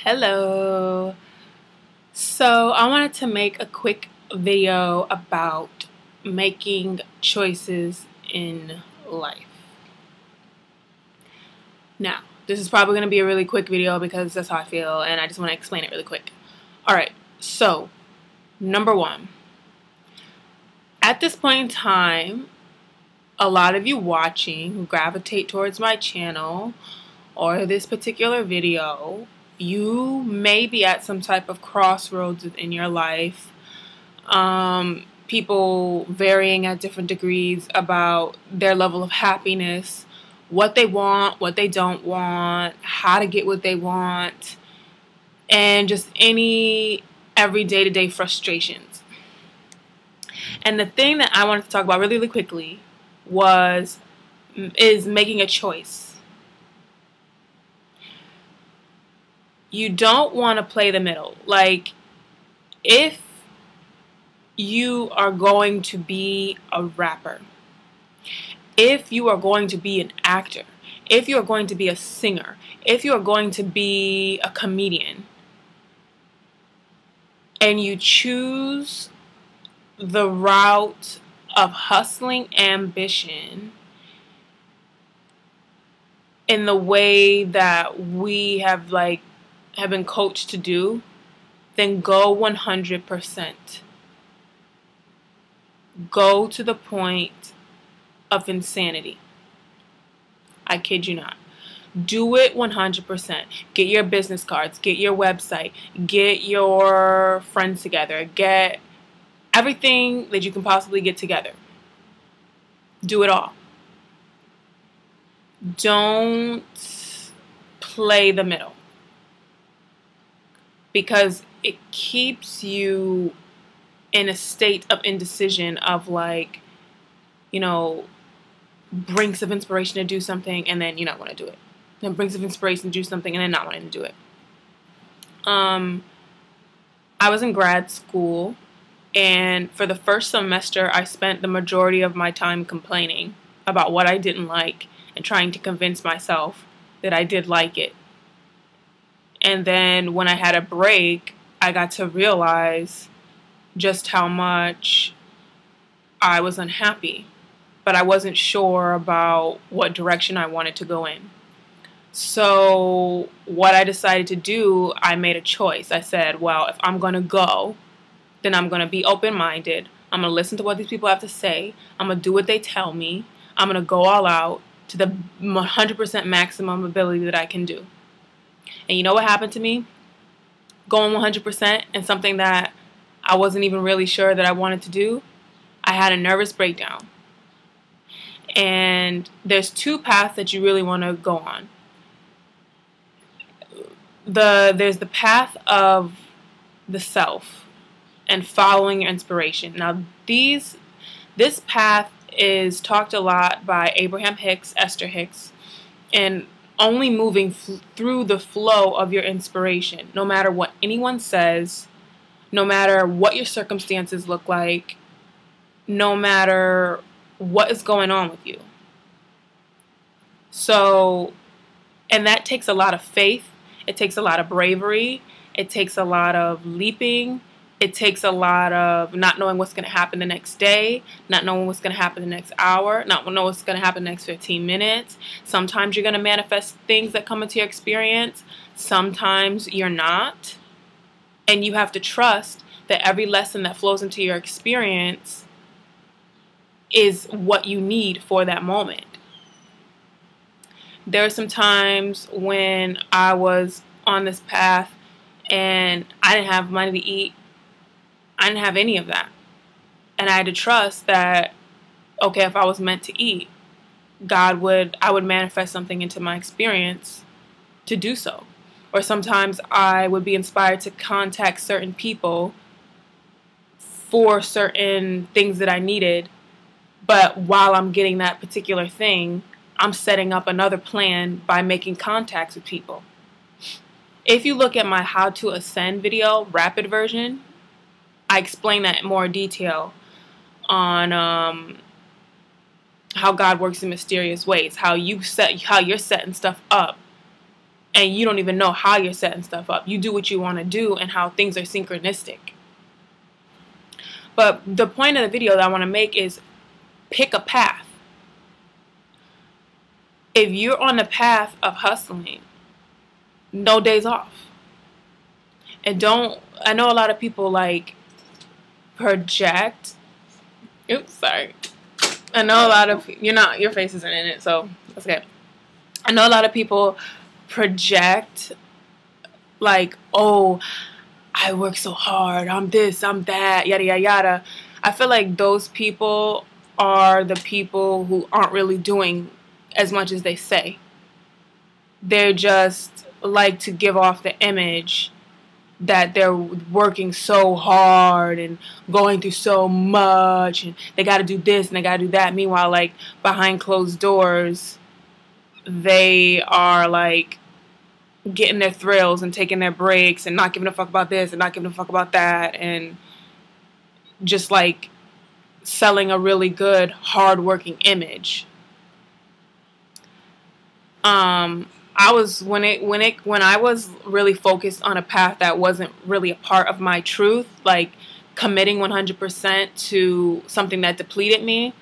Hello. So I wanted to make a quick video about making choices in life. Now, this is probably going to be a really quick video because that's how I feel and I just want to explain it really quick. Alright, so number one. At this point in time, a lot of you watching who gravitate towards my channel or this particular video, you may be at some type of crossroads in your life. People varying at different degrees about their level of happiness, what they want, what they don't want, how to get what they want, and just any everyday to day frustrations. And the thing that I wanted to talk about really, really quickly is making a choice. You don't want to play the middle. Like, if you are going to be a rapper, if you are going to be an actor, if you are going to be a singer, if you are going to be a comedian, and you choose the route of hustling ambition in the way that we have been coached to do, then go 100%. Go to the point of insanity. I kid you not. Do it 100%. Get your business cards, get your website, get your friends together, get everything that you can possibly get together. Do it all. Don't play the middle, because it keeps you in a state of indecision of brinks of inspiration to do something and then you not want to do it. Then brinks of inspiration to do something and then not wanting to do it. I was in grad school, and for the first semester I spent the majority of my time complaining about what I didn't like and trying to convince myself that I did like it. And then when I had a break, I got to realize just how much I was unhappy, but I wasn't sure about what direction I wanted to go in. So what I decided to do, I made a choice. I said, well, if I'm going to go, then I'm going to be open-minded. I'm going to listen to what these people have to say. I'm going to do what they tell me. I'm going to go all out to the 100% maximum ability that I can do. And you know what happened to me? Going 100% and something that I wasn't even really sure that I wanted to do, I had a nervous breakdown. And there's two paths that you really want to go on. There's the path of the self and following your inspiration. Now, this path is talked a lot by Abraham Hicks, Esther Hicks, and only moving through the flow of your inspiration, no matter what anyone says, no matter what your circumstances look like, no matter what is going on with you. So, and that takes a lot of faith. It takes a lot of bravery. It takes a lot of leaping. It takes a lot of not knowing what's going to happen the next day, not knowing what's going to happen the next hour, not knowing what's going to happen the next 15 minutes. Sometimes you're going to manifest things that come into your experience. Sometimes you're not. And you have to trust that every lesson that flows into your experience is what you need for that moment. There are some times when I was on this path and I didn't have money to eat. I didn't have any of that. And I had to trust that, okay, if I was meant to eat, I would manifest something into my experience to do so. Or sometimes I would be inspired to contact certain people for certain things that I needed. But while I'm getting that particular thing, I'm setting up another plan by making contacts with people. If you look at my How to Ascend video, rapid version, I explain that in more detail on how God works in mysterious ways, how you're setting stuff up and you don't even know how you're setting stuff up. You do what you want to do and how things are synchronistic. But the point of the video that I want to make is pick a path. If you're on the path of hustling, no days off. And I know a lot of people like project. Oops, sorry. I know a lot of, your face isn't in it, so that's okay. I know a lot of people project like, oh, I work so hard, I'm this, I'm that, yada, yada, yada. I feel like those people are the people who aren't really doing as much as they say. They're just like to give off the image that they're working so hard and going through so much and they got to do this and they got to do that. Meanwhile, like, behind closed doors, they are like getting their thrills and taking their breaks and not giving a fuck about this and not giving a fuck about that, and just like selling a really good hard-working image. When I was really focused on a path that wasn't really a part of my truth, like committing 100% to something that depleted me,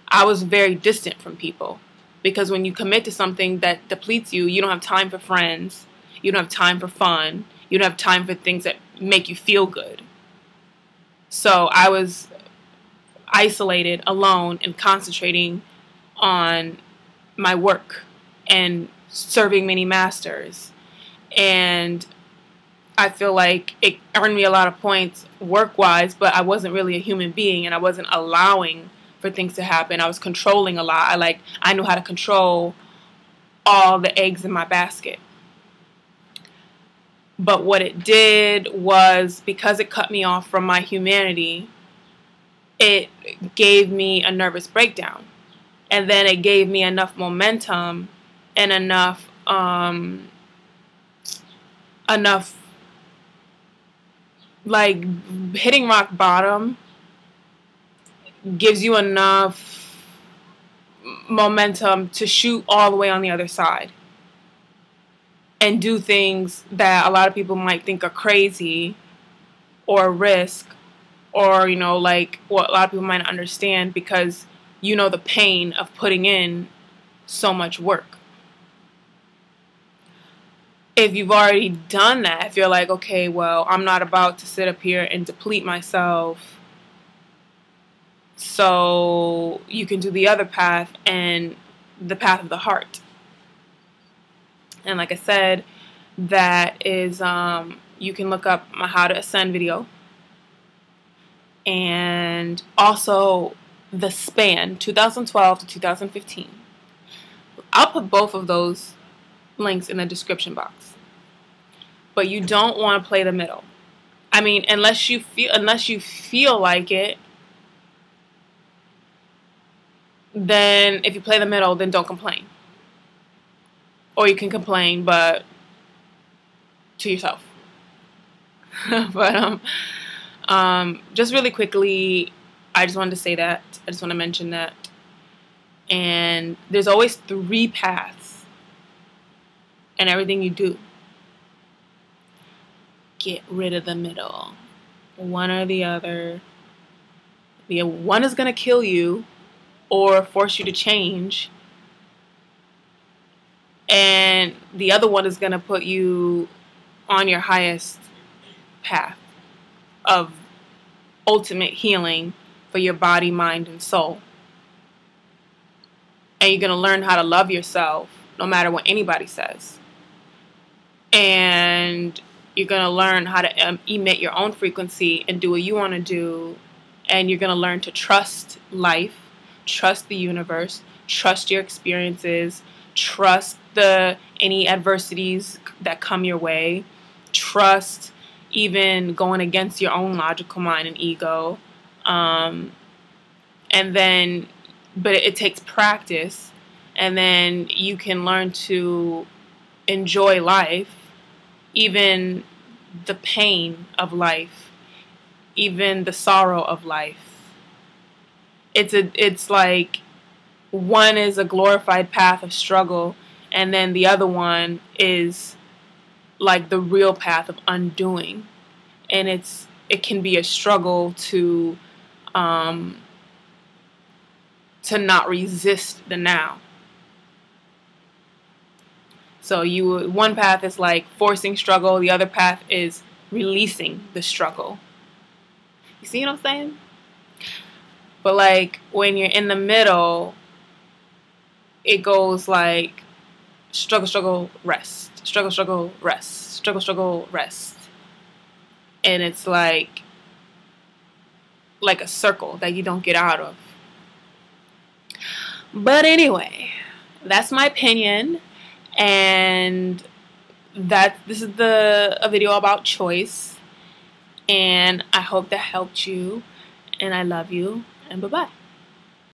I was very distant from people. Because when you commit to something that depletes you, you don't have time for friends, you don't have time for fun, you don't have time for things that make you feel good. So I was isolated, alone, and concentrating on my work and serving many masters. And I feel like it earned me a lot of points work-wise, but I wasn't really a human being, and I wasn't allowing for things to happen. I was controlling a lot. I knew how to control all the eggs in my basket. But what it did was, because it cut me off from my humanity, it gave me a nervous breakdown. And then it gave me enough momentum and enough like hitting rock bottom gives you enough momentum to shoot all the way on the other side and do things that a lot of people might think are crazy or risk, or like what a lot of people might not understand, because the pain of putting in so much work. If you've already done that, if you're like, okay, well, I'm not about to sit up here and deplete myself, so you can do the other path, and the path of the heart. And like I said, that is, you can look up my How to Ascend video. And also the span, 2012 to 2015. I'll put both of those links in the description box. But you don't want to play the middle. I mean, unless you feel like it, then if you play the middle, then don't complain. Or you can complain, but to yourself. But just really quickly, I just wanted to say that. I just want to mention that. And there's always 3 paths in everything you do. Get rid of the middle. One or the other. The one is going to kill you or force you to change. And the other one is going to put you on your highest path of ultimate healing for your body, mind, and soul. And you're going to learn how to love yourself no matter what anybody says. And you're going to learn how to emit your own frequency and do what you want to do. And you're going to learn to trust life, trust the universe, trust your experiences, trust any adversities that come your way, trust even going against your own logical mind and ego. And then, but it takes practice, and then you can learn to enjoy life, even the pain of life, even the sorrow of life. It's like one is a glorified path of struggle, and then the other one is like the real path of undoing, and it can be a struggle to not resist the now. So one path is like forcing struggle, the other path is releasing the struggle. You see what I'm saying? But like when you're in the middle, it goes like struggle, struggle, rest, struggle, struggle, rest, struggle, struggle, rest. And it's like a circle that you don't get out of. But anyway, that's my opinion, and this is a video about choice, and I hope that helped you, and I love you, and bye-bye.